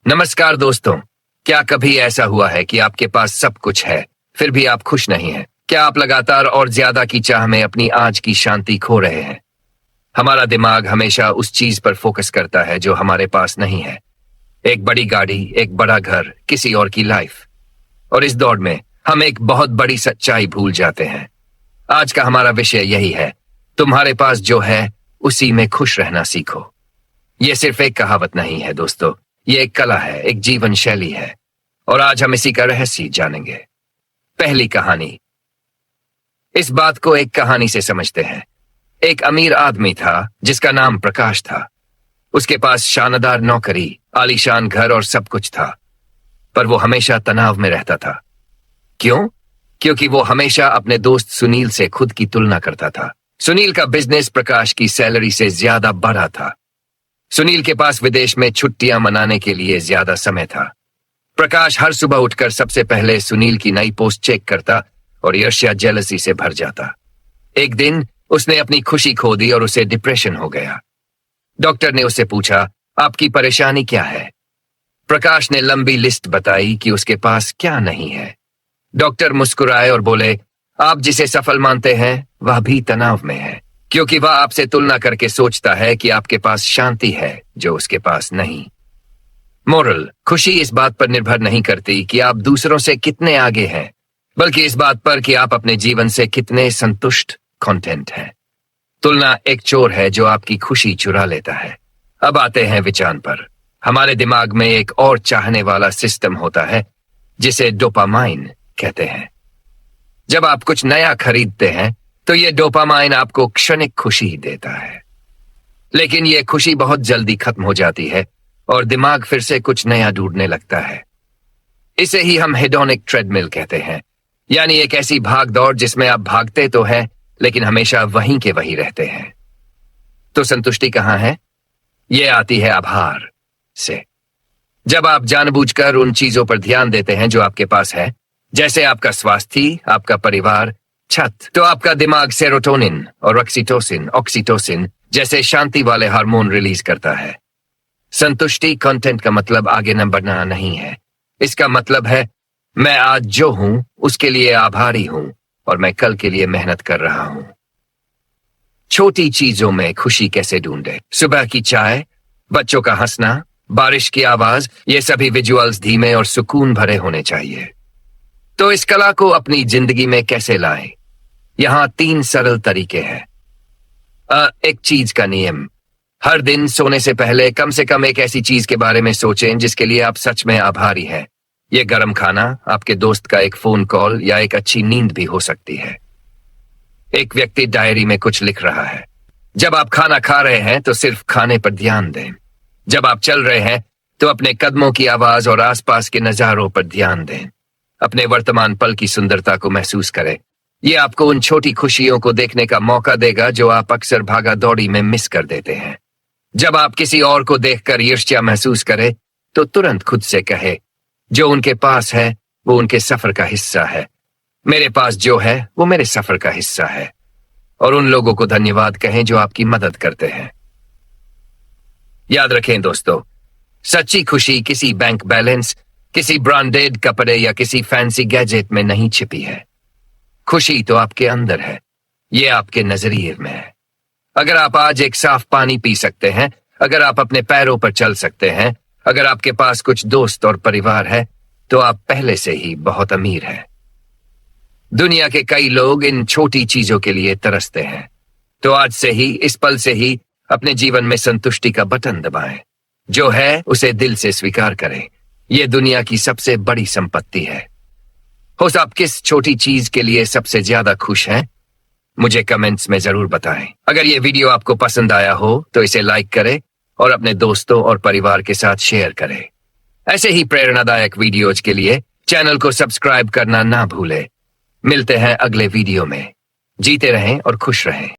नमस्कार दोस्तों। क्या कभी ऐसा हुआ है कि आपके पास सब कुछ है फिर भी आप खुश नहीं हैं? क्या आप लगातार और ज्यादा की चाह में अपनी आज की शांति खो रहे हैं? हमारा दिमाग हमेशा उस चीज पर फोकस करता है जो हमारे पास नहीं है। एक बड़ी गाड़ी, एक बड़ा घर, किसी और की लाइफ। और इस दौड़ में हम एक बहुत बड़ी सच्चाई भूल जाते हैं। आज का हमारा विषय यही है, तुम्हारे पास जो है उसी में खुश रहना सीखो। यह सिर्फ एक कहावत नहीं है दोस्तों, ये एक कला है, एक जीवन शैली है। और आज हम इसी का रहस्य जानेंगे। पहली कहानी। इस बात को एक कहानी से समझते हैं। एक अमीर आदमी था जिसका नाम प्रकाश था। उसके पास शानदार नौकरी, आलीशान घर और सब कुछ था, पर वो हमेशा तनाव में रहता था। क्यों? क्योंकि वो हमेशा अपने दोस्त सुनील से खुद की तुलना करता था। सुनील का बिजनेस प्रकाश की सैलरी से ज्यादा बड़ा था। सुनील के पास विदेश में छुट्टियां मनाने के लिए ज्यादा समय था। प्रकाश हर सुबह उठकर सबसे पहले सुनील की नई पोस्ट चेक करता और ईर्ष्या जेलसी से भर जाता। एक दिन उसने अपनी खुशी खो दी और उसे डिप्रेशन हो गया। डॉक्टर ने उससे पूछा, आपकी परेशानी क्या है? प्रकाश ने लंबी लिस्ट बताई कि उसके पास क्या नहीं है। डॉक्टर मुस्कुराए और बोले, आप जिसे सफल मानते हैं वह भी तनाव में है, क्योंकि वह आपसे तुलना करके सोचता है कि आपके पास शांति है जो उसके पास नहीं। मोरल: खुशी इस बात पर निर्भर नहीं करती कि आप दूसरों से कितने आगे हैं, बल्कि इस बात पर कि आप अपने जीवन से कितने संतुष्ट, कंटेंट हैं। तुलना एक चोर है जो आपकी खुशी चुरा लेता है। अब आते हैं विचार पर। हमारे दिमाग में एक और चाहने वाला सिस्टम होता है जिसे डोपामाइन कहते हैं। जब आप कुछ नया खरीदते हैं तो यह डोपामाइन आपको क्षणिक खुशी देता है, लेकिन यह खुशी बहुत जल्दी खत्म हो जाती है और दिमाग फिर से कुछ नया ढूंढने लगता है। इसे ही हम हेडोनिक ट्रेडमिल कहते हैं, यानी एक ऐसी भाग दौड़ जिसमें आप भागते तो हैं लेकिन हमेशा वहीं के वहीं रहते हैं। तो संतुष्टि कहां है? यह आती है आभार से। जब आप जानबूझकर उन चीजों पर ध्यान देते हैं जो आपके पास है, जैसे आपका स्वास्थ्य, आपका परिवार, छत, तो आपका दिमाग सेरोटोनिन और ऑक्सीटोसिन जैसे शांति वाले हार्मोन रिलीज करता है। संतुष्टि कंटेंट का मतलब आगे न बढ़ना नहीं है। इसका मतलब है मैं आज जो हूं उसके लिए आभारी हूं और मैं कल के लिए मेहनत कर रहा हूं। छोटी चीजों में खुशी कैसे ढूंढे? सुबह की चाय, बच्चों का हंसना, बारिश की आवाज, ये सभी विजुअल्स धीमे और सुकून भरे होने चाहिए। तो इस कला को अपनी जिंदगी में कैसे लाएं? यहां 3 सरल तरीके हैं। एक चीज का नियम: हर दिन सोने से पहले कम से कम एक ऐसी चीज के बारे में सोचें जिसके लिए आप सच में आभारी हैं। यह गर्म खाना, आपके दोस्त का एक फोन कॉल या एक अच्छी नींद भी हो सकती है। एक व्यक्ति डायरी में कुछ लिख रहा है। जब आप खाना खा रहे हैं तो सिर्फ खाने पर ध्यान दें। जब आप चल रहे हैं तो अपने कदमों की आवाज और आसपास के नजारों पर ध्यान दें। अपने वर्तमान पल की सुंदरता को महसूस करें। यह आपको उन छोटी खुशियों को देखने का मौका देगा जो आप अक्सर भागा दौड़ी में मिस कर देते हैं। जब आप किसी और को देखकर ईर्ष्या महसूस करें तो तुरंत खुद से कहे, जो उनके पास है वो उनके सफर का हिस्सा है, मेरे पास जो है वो मेरे सफर का हिस्सा है। और उन लोगों को धन्यवाद कहें जो आपकी मदद करते हैं। याद रखें दोस्तों, सच्ची खुशी किसी बैंक बैलेंस, किसी ब्रांडेड कपड़े या किसी फैंसी गैजेट में नहीं छिपी है। खुशी तो आपके अंदर है, ये आपके नजरिए में है। अगर आप आज एक साफ पानी पी सकते हैं, अगर आप अपने पैरों पर चल सकते हैं, अगर आपके पास कुछ दोस्त और परिवार है, तो आप पहले से ही बहुत अमीर हैं। दुनिया के कई लोग इन छोटी चीजों के लिए तरसते हैं। तो आज से ही, इस पल से ही अपने जीवन में संतुष्टि का बटन दबाएं। जो है उसे दिल से स्वीकार करें। यह दुनिया की सबसे बड़ी संपत्ति है। हो आप किस छोटी चीज के लिए सबसे ज्यादा खुश हैं? मुझे कमेंट्स में जरूर बताएं। अगर यह वीडियो आपको पसंद आया हो तो इसे लाइक करें और अपने दोस्तों और परिवार के साथ शेयर करें। ऐसे ही प्रेरणादायक वीडियोज के लिए चैनल को सब्सक्राइब करना ना भूलें। मिलते हैं अगले वीडियो में। जीते रहें और खुश रहें।